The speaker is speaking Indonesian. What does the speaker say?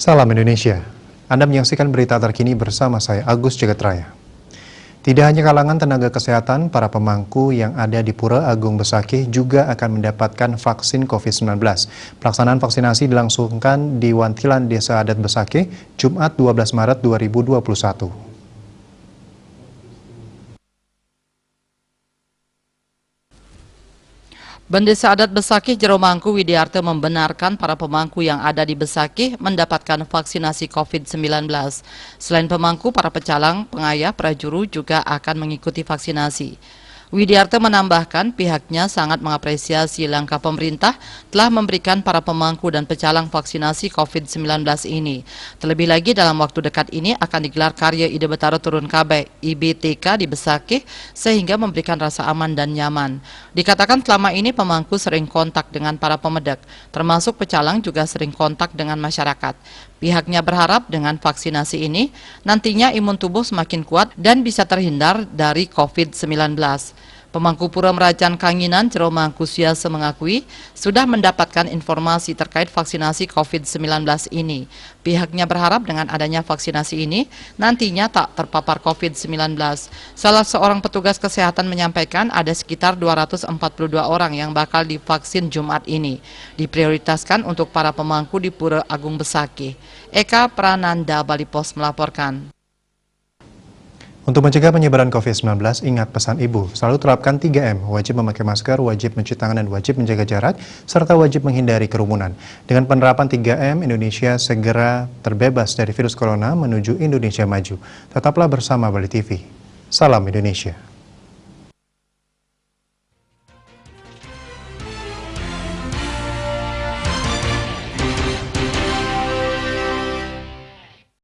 Salam Indonesia. Anda menyaksikan berita terkini bersama saya Agus Jagatraya. Tidak hanya kalangan tenaga kesehatan, para pemangku yang ada di Pura Agung Besakih juga akan mendapatkan vaksin COVID-19. Pelaksanaan vaksinasi dilangsungkan di Wantilan Desa Adat Besakih, Jumat 12 Maret 2021. Bendesa Adat Besakih Jeromangku Widiarte membenarkan para pemangku yang ada di Besakih mendapatkan vaksinasi COVID-19. Selain pemangku, para pecalang, pengayah, prajuru juga akan mengikuti vaksinasi. Widiarte menambahkan pihaknya sangat mengapresiasi langkah pemerintah telah memberikan para pemangku dan pecalang vaksinasi COVID-19 ini. Terlebih lagi dalam waktu dekat ini akan digelar karya Ide Betara Turun Kabeh IBTK di Besakih sehingga memberikan rasa aman dan nyaman. Dikatakan selama ini pemangku sering kontak dengan para pemedek, termasuk pecalang juga sering kontak dengan masyarakat. Pihaknya berharap dengan vaksinasi ini nantinya imun tubuh semakin kuat dan bisa terhindar dari COVID-19. Pemangku Pura Merajan Kanginan Jeromangku Siase mengakui sudah mendapatkan informasi terkait vaksinasi COVID-19 ini. Pihaknya berharap dengan adanya vaksinasi ini nantinya tak terpapar COVID-19. Salah seorang petugas kesehatan menyampaikan ada sekitar 242 orang yang bakal divaksin Jumat ini. Diprioritaskan untuk para pemangku di Pura Agung Besakih. Eka Prananda, Bali Pos melaporkan. Untuk mencegah penyebaran COVID-19, ingat pesan Ibu, selalu terapkan 3M, wajib memakai masker, wajib mencuci tangan, dan wajib menjaga jarak, serta wajib menghindari kerumunan. Dengan penerapan 3M, Indonesia segera terbebas dari virus corona menuju Indonesia maju. Tetaplah bersama Bali TV. Salam Indonesia.